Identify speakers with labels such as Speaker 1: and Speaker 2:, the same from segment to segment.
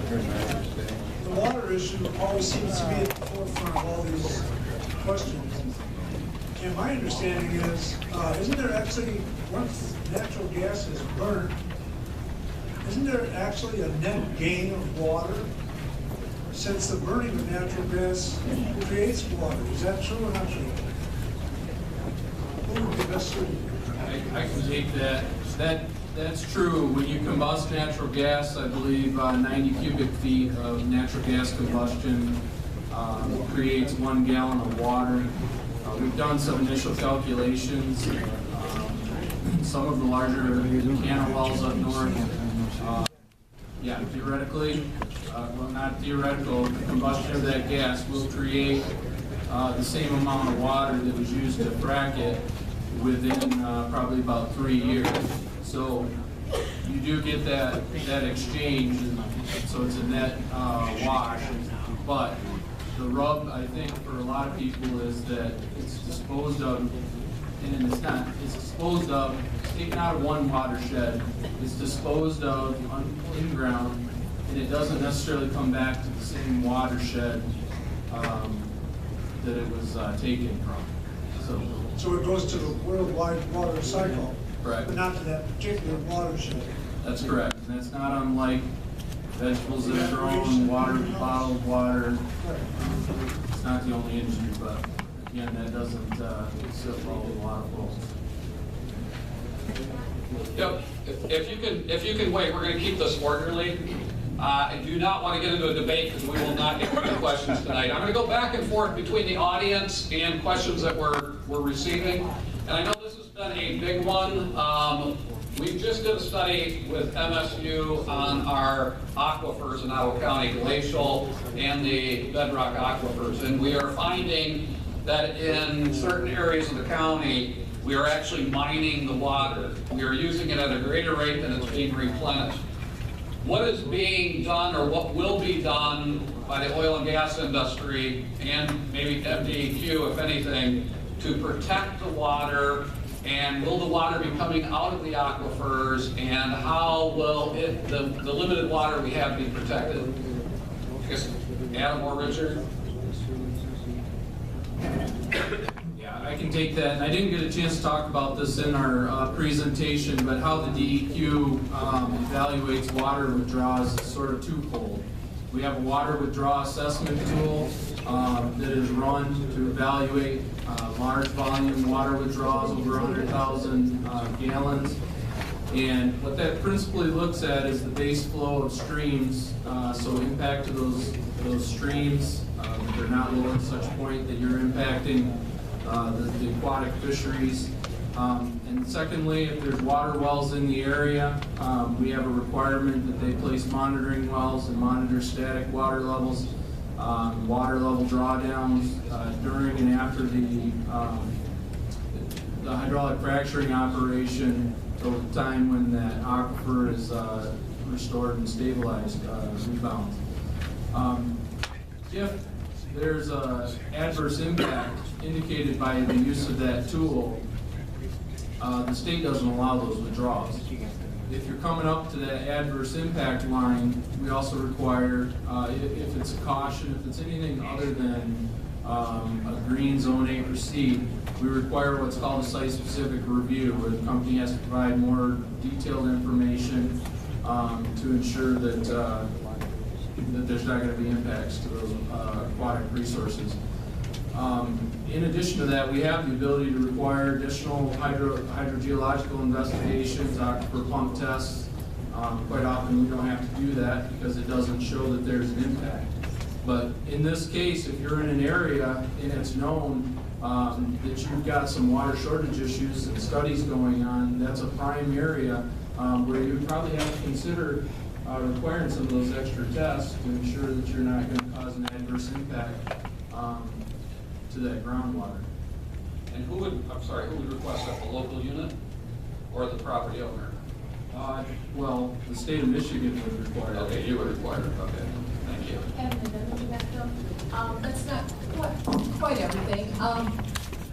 Speaker 1: The water issue always seems to be at the forefront of all these questions. And my understanding is, isn't there actually, once natural gas is burned, isn't there actually a net gain of water? Since the burning of natural gas creates water. Is that true or not true? Who would be best suited?
Speaker 2: I can take that. That's true. When you combust natural gas, I believe 90 cubic feet of natural gas combustion creates 1 gallon of water. We've done some initial calculations. Some of the larger Canna wells up north, yeah, theoretically, well, not theoretical, the combustion of that gas will create the same amount of water that was used to frack it within probably about 3 years. So you do get that exchange, and so it's a net wash. But the rub, I think, for a lot of people is that it's disposed of, and it's disposed of, taken out of one watershed, it's disposed of in ground, and it doesn't necessarily come back to the same watershed that it was taken from.
Speaker 1: So it goes to the worldwide water cycle,
Speaker 2: Correct.
Speaker 1: but not to that particular watershed.
Speaker 2: That's correct, and that's not unlike vegetables that are grown, water, bottled water. It's not the only industry, but again, that doesn't sit well with a lot of folks.
Speaker 3: Yep. If you can wait, we're going to keep this orderly. I do not want to get into a debate because we will not get to questions tonight. I'm going to go back and forth between the audience and questions that we're receiving. And I know this has been a big one. We just did a study with MSU on our aquifers in Ottawa County, glacial and the bedrock aquifers. And we are finding that in certain areas of the county, we are actually mining the water. We are using it at a greater rate than it's being replenished. What is being done, or what will be done by the oil and gas industry and maybe MDEQ, if anything, to protect the water? And will the water be coming out of the aquifers, and how will the limited water we have be protected? I guess Adam or Richard?
Speaker 2: Yeah, I can take that. And I didn't get a chance to talk about this in our presentation, but how the DEQ evaluates water withdrawals is sort of twofold. We have a water withdrawal assessment tool that is run to evaluate large volume water withdrawals over 100,000 gallons. And what that principally looks at is the base flow of streams, so impact to those streams. They're not low at such point that you're impacting the aquatic fisheries. And secondly, if there's water wells in the area, we have a requirement that they place monitoring wells and monitor static water levels, water level drawdowns during and after the hydraulic fracturing operation, over the time when that aquifer is restored and stabilized, rebounds. If there's an adverse impact indicated by the use of that tool, the state doesn't allow those withdrawals. If you're coming up to that adverse impact line, we also require, if it's a caution, if it's anything other than a green zone A or C, we require what's called a site-specific review, where the company has to provide more detailed information to ensure that that there's not going to be impacts to those aquatic resources. In addition to that, we have the ability to require additional hydrogeological investigations, aquifer pump tests. Quite often we don't have to do that because it doesn't show that there's an impact. But in this case, if you're in an area and it's known that you've got some water shortage issues and studies going on, that's a prime area where you would probably have to consider requiring some of those extra tests to ensure that you're not going to cause an adverse impact to that groundwater.
Speaker 3: And who would request that, the local unit or the property owner?
Speaker 2: Well, the state of Michigan would require it.
Speaker 3: Okay, you would require it, okay, thank you.
Speaker 4: That's not quite everything.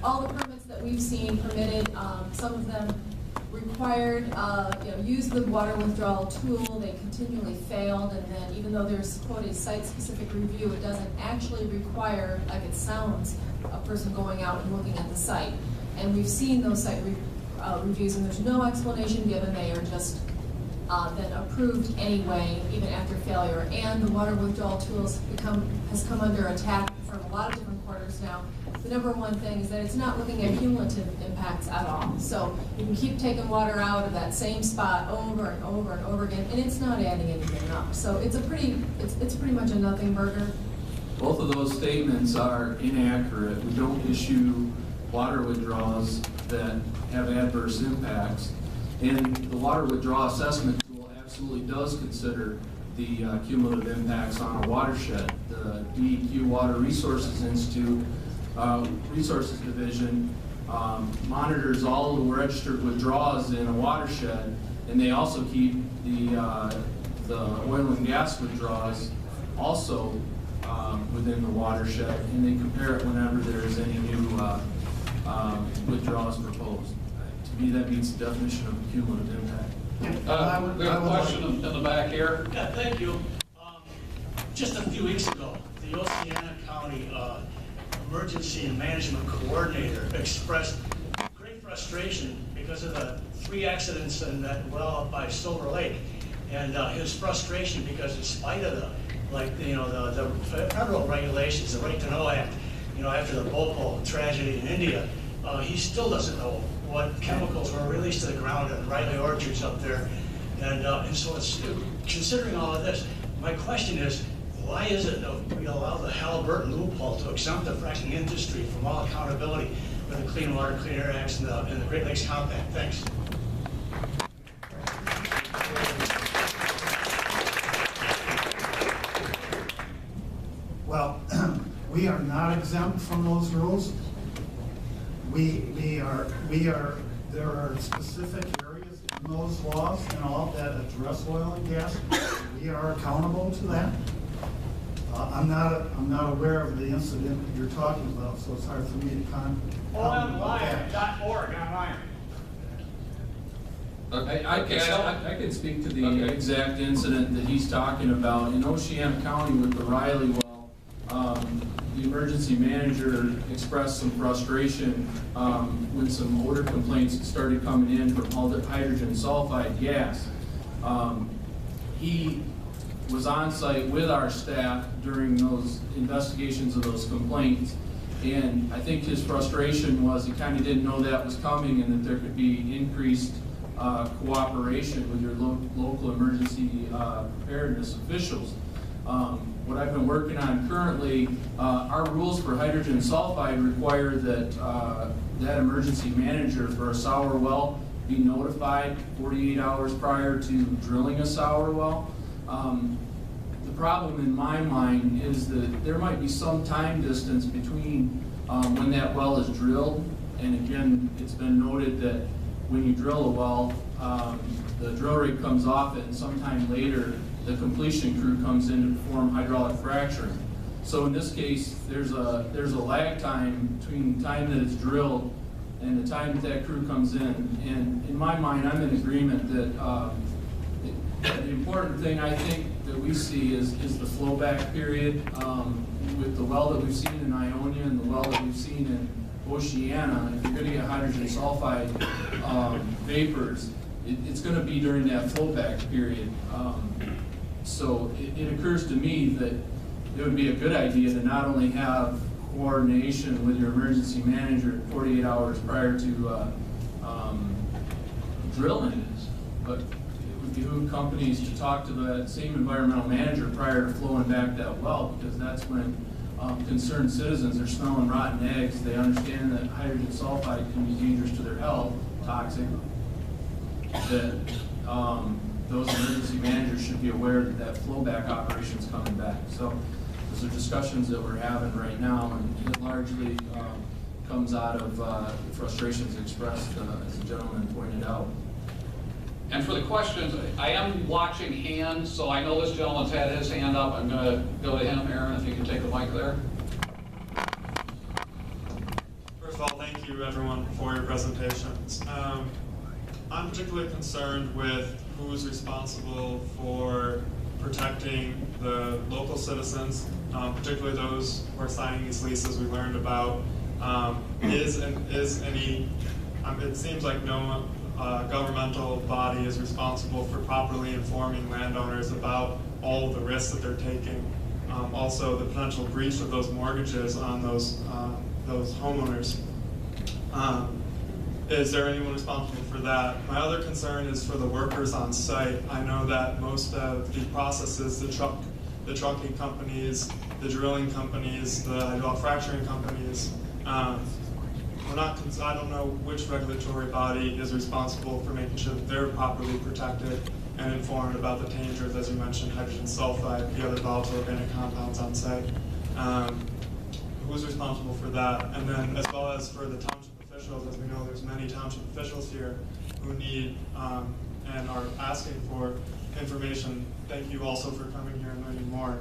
Speaker 4: All the permits that we've seen permitted, some of them required, use the water withdrawal tool, they continually failed, and then even though there's quote a site-specific review, it doesn't actually require, like it sounds, a person going out and looking at the site. And we've seen those site reviews, and there's no explanation given. They are just then approved anyway, even after failure. And the water withdrawal tools has come under attack from a lot of different quarters now. The number one thing is that it's not looking at cumulative impacts at all. So you can keep taking water out of that same spot over and over and over again, and it's not adding anything up. So it's pretty much a nothing burger.
Speaker 2: Both of those statements are inaccurate. We don't issue water withdrawals that have adverse impacts. And the water withdrawal assessment tool absolutely does consider the cumulative impacts on a watershed. The DEQ Water Resources Institute Resources Division monitors all of the registered withdrawals in a watershed, and they also keep the oil and gas withdrawals also within the watershed, and they compare it whenever there is any new withdrawals proposed. To me, that meets the definition of cumulative impact.
Speaker 3: We have a question in the back here.
Speaker 5: Yeah, thank you. Just a few weeks ago, the Oceana County Emergency and Management Coordinator expressed great frustration because of the 3 accidents in that well up by Silver Lake, and his frustration because in spite of the federal regulations, the Right to Know Act, after the Bhopal tragedy in India, he still doesn't know what chemicals were released to the ground in Riley Orchards up there. And so it's, considering all of this, my question is, why is it that we allow the Halliburton loophole to exempt the fracking industry from all accountability for the Clean Water, Clean Air Acts and the Great Lakes Compact? Thanks.
Speaker 6: Well, we are not exempt from those rules. There are specific areas in those laws and all that address oil and gas. We are accountable to that. I'm not aware of the incident you're talking about, so it's hard for me to comment about that.
Speaker 5: Oilandlion.org online.
Speaker 2: I can speak to the exact incident that he's talking about. In Oceana County with the Riley well, the emergency manager expressed some frustration when some odor complaints started coming in from hydrogen sulfide gas. He was on site with our staff during those investigations of those complaints, and I think his frustration was he kind of didn't know that was coming and that there could be increased cooperation with your local emergency preparedness officials. What I've been working on currently, our rules for hydrogen sulfide require that that emergency manager for a sour well be notified 48 hours prior to drilling a sour well. The problem in my mind is that there might be some time distance between when that well is drilled, and again, it's been noted that when you drill a well, the drill rig comes off it, and sometime later, the completion crew comes in to perform hydraulic fracturing. So in this case, there's a lag time between the time that it's drilled and the time that crew comes in. And in my mind, I'm in agreement that the important thing I think that we see is the flowback period. With the well that we've seen in Ionia and the well that we've seen in Oceana, if you're going to get hydrogen sulfide vapors, it's going to be during that flowback period. So it occurs to me that it would be a good idea to not only have coordination with your emergency manager 48 hours prior to drilling, but it would behoove companies to talk to the same environmental manager prior to flowing back that well, because that's when concerned citizens are smelling rotten eggs. They understand that hydrogen sulfide can be dangerous to their health, toxic, that those emergency managers should be aware that that flowback operation is coming back. So those are discussions that we're having right now, and it largely comes out of frustrations expressed, as the gentleman pointed out.
Speaker 3: And for the questions, I am watching hands, so I know this gentleman's had his hand up. I'm going to go to him, Aaron, if you can take the mic there.
Speaker 7: First of all, thank you everyone for your presentations. I'm particularly concerned with who's responsible for protecting the local citizens, particularly those who are signing these leases we learned about. It seems like no governmental body is responsible for properly informing landowners about all the risks that they're taking. Also, the potential breach of those mortgages on those homeowners. Is there anyone responsible for that? My other concern is for the workers on site. I know that most of the processes, the trucking companies, the drilling companies, the hydraulic fracturing companies, I don't know which regulatory body is responsible for making sure that they're properly protected and informed about the dangers, as you mentioned, hydrogen sulfide, the other volatile organic compounds on site. Who's responsible for that? And then as well as for the township officials, as we know, there's many township officials here who need and are asking for information. Thank you also for coming here and learning more.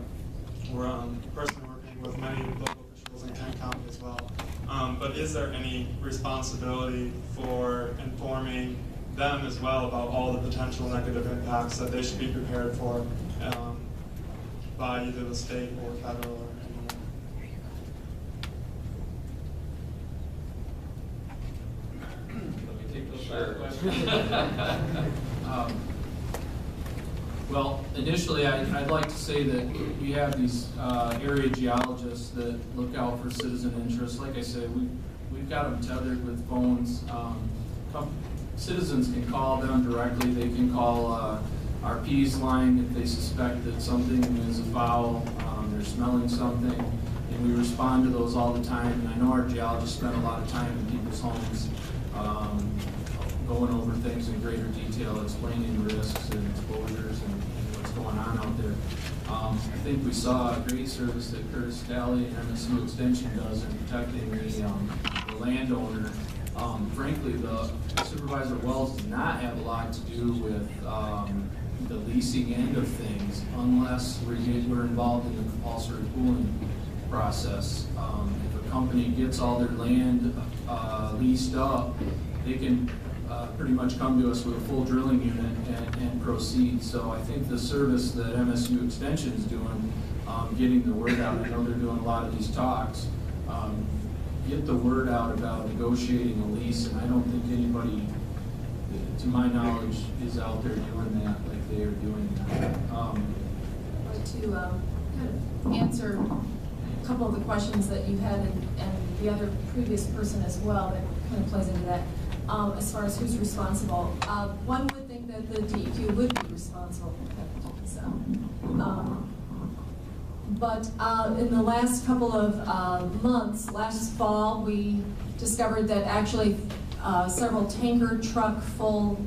Speaker 7: We're personally working with many local officials in Kent County as well. But is there any responsibility for informing them as well about all the potential negative impacts that they should be prepared for by either the state or federal or anyone?
Speaker 3: Let me take those back questions.
Speaker 2: Well, initially, I'd like to say that we have these area geologists that look out for citizen interests. Like I said, we've got them tethered with phones. Citizens can call them directly. They can call our P's line if they suspect that something is afoul, they're smelling something, and we respond to those all the time. And I know our geologists spend a lot of time in people's homes going over things in greater detail, explaining risks and exposures and what's going on out there. I think we saw a great service that Curtis Daly and MSU Extension does in protecting the landowner. Frankly, the Supervisor Wells does not have a lot to do with the leasing end of things unless we're involved in the compulsory pooling process. If a company gets all their land leased up, they can pretty much come to us with a full drilling unit and proceed. So I think the service that MSU Extension is doing, getting the word out, I know they're doing a lot of these talks, get the word out about negotiating a lease, and I don't think anybody, to my knowledge, is out there doing that like they are doing that.
Speaker 4: To kind of answer a couple of the questions that you had and the other previous person as well, that kind of plays into that. As far as who's responsible, one would think that the DEQ would be responsible. But in the last couple of months, last fall, we discovered that actually several tanker truck full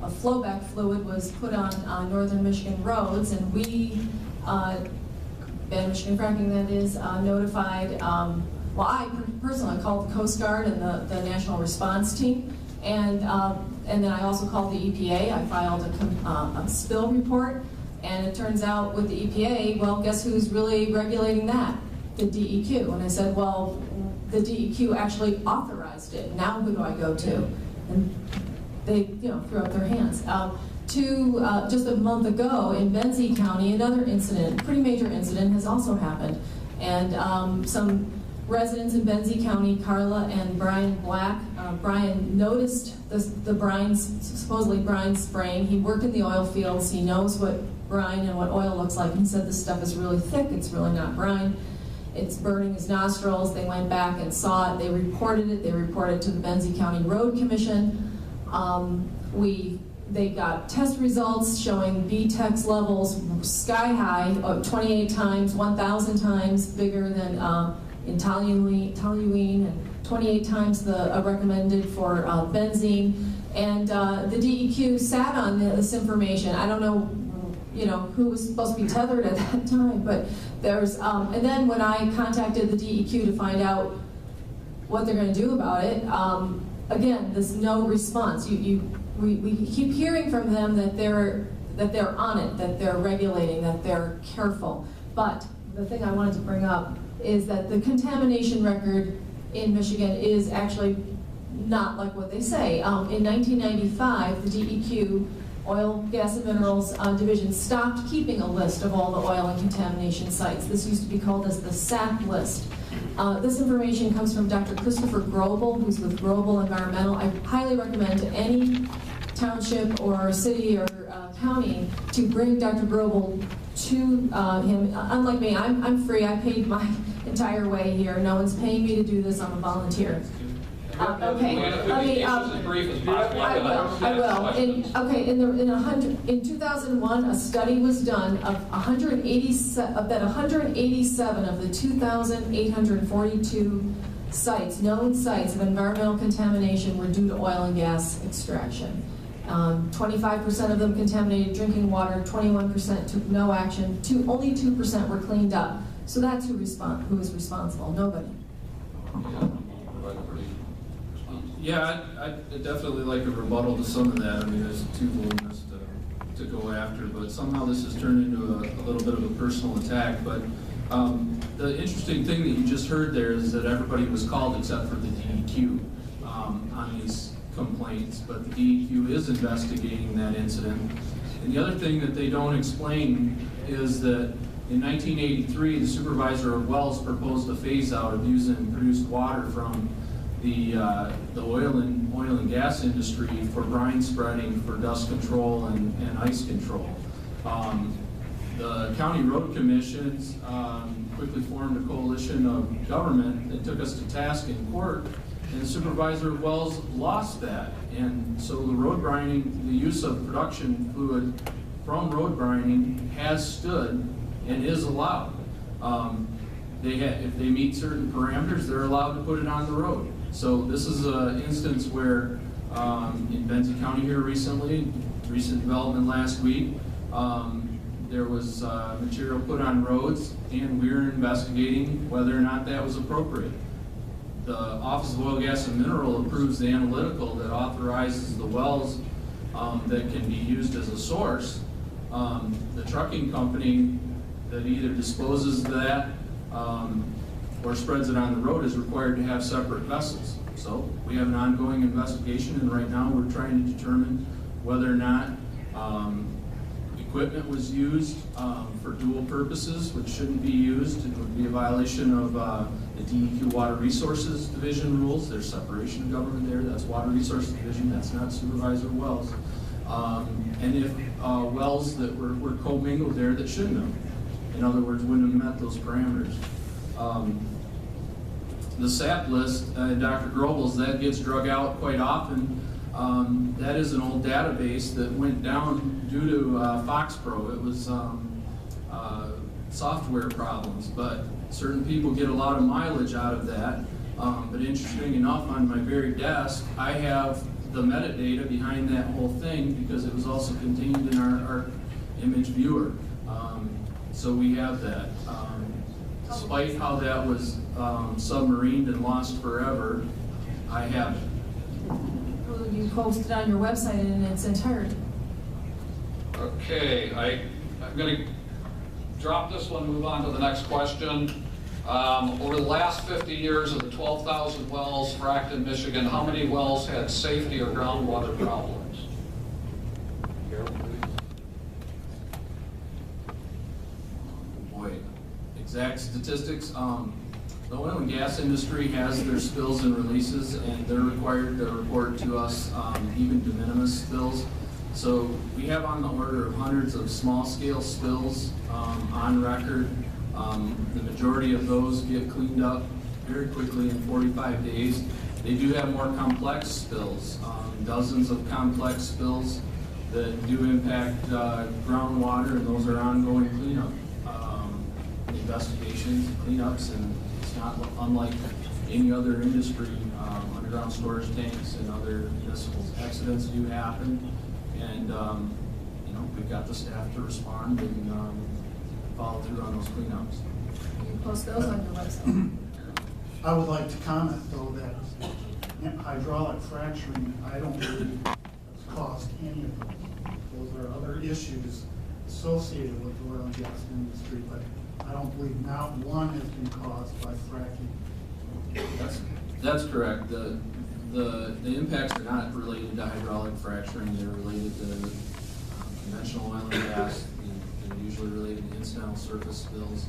Speaker 4: of flowback fluid was put on northern Michigan roads, and we, Bad Michigan Fracking that is, notified, well, I personally called the Coast Guard and the National Response Team, and then I also called the EPA. I filed a spill report. And it turns out with the EPA, well, guess who's really regulating that? The DEQ. And I said, well, the DEQ actually authorized it. Now who do I go to? And they, threw up their hands. Just a month ago in Benzie County, another incident, pretty major incident, has also happened. And some residents in Benzie County, Carla and Brian Black, Brian noticed the brine, supposedly brine spraying. He worked in the oil fields. He knows what brine and what oil looks like. He said this stuff is really thick. It's really not brine. It's burning his nostrils. They went back and saw it. They reported it. They reported it to the Benzie County Road Commission. They got test results showing BTEX levels sky high, 28 times, 1,000 times bigger than in toluene, and 28 times the recommended for benzene. And the DEQ sat on this information. I don't know, who was supposed to be tethered at that time, but there's, and then when I contacted the DEQ to find out what they're going to do about it, again, there's no response. We keep hearing from them that they're on it, that they're regulating, that they're careful. But the thing I wanted to bring up is that the contamination record in Michigan is actually not like what they say. In 1995, the DEQ, Oil, Gas, and Minerals Division, stopped keeping a list of all the oil and contamination sites. This used to be called as the SAP list. This information comes from Dr. Christopher Grobel, who's with Grobel Environmental. I highly recommend to any township or city or county to bring Dr. Grobel to him. Unlike me, I'm free. I paid my entire way here. No one's paying me to do this. I'm a volunteer. Okay, let me. I will. In 2001, a study was done of 187 of the 2,842 sites, known sites of environmental contamination were due to oil and gas extraction. 25% of them contaminated drinking water, 21% took no action, only 2% were cleaned up. So that's who is responsible, nobody.
Speaker 2: Yeah, I'd definitely like a rebuttal to some of that. I mean, there's too voluminous to go after, but somehow this has turned into a little bit of a personal attack. But the interesting thing that you just heard there is that everybody was called except for the DEQ on these complaints, but the DEQ is investigating that incident. And the other thing that they don't explain is that in 1983, the supervisor of wells proposed a phase out of using produced water from the oil and gas industry for brine spreading, for dust control and ice control. The county road commissions quickly formed a coalition of government that took us to task in court, and the supervisor of wells lost that. And so the road brining, the use of production fluid from road brining has stood and is allowed. If they meet certain parameters, they're allowed to put it on the road. So this is an instance where in Benzie County here recently, recent development last week, there was material put on roads, and we're investigating whether or not that was appropriate. The Office of Oil, Gas, and Mineral approves the analytical that authorizes the wells that can be used as a source. The trucking company that either disposes of that or spreads it on the road is required to have separate vessels. So we have an ongoing investigation, and right now we're trying to determine whether or not equipment was used for dual purposes, which shouldn't be used. It would be a violation of the DEQ Water Resources Division rules. There's separation of government there. That's Water Resources Division. That's not supervisor of wells. And if wells that were commingled there that shouldn't have. In other words, wouldn't have met those parameters. The SAP list, Dr. Grobel's, that gets drug out quite often. That is an old database that went down due to FoxPro. It was software problems, but certain people get a lot of mileage out of that. But interesting enough, on my very desk, I have the metadata behind that whole thing because it was also contained in our image viewer. So we have that. Despite how that was submarined and lost forever, I have it.
Speaker 4: Well, you post it on your website in its entirety.
Speaker 3: Okay, I'm going to drop this one, move on to the next question. Over the last 50 years of the 12,000 wells fracked in Michigan, how many wells had safety or groundwater problems?
Speaker 2: Boy, exact statistics. The oil and gas industry has their spills and releases, and they're required to report to us even de minimis spills. So we have on the order of hundreds of small-scale spills on record. The majority of those get cleaned up very quickly in 45 days. They do have more complex spills, dozens of complex spills that do impact groundwater, and those are ongoing cleanup investigations, cleanups, and it's not unlike any other industry. Underground storage tanks and other municipal accidents do happen, and we've got the staff to respond and follow through on those cleanups.
Speaker 4: You can post those on your website.
Speaker 6: I would like to comment, though, that hydraulic fracturing, I don't believe has caused any of those. Those are other issues associated with the oil and gas industry, but I don't believe not one has been caused by fracking.
Speaker 2: That's correct. The the impacts are not related to hydraulic fracturing, they're related to conventional oil and gas, and usually related to incidental surface spills.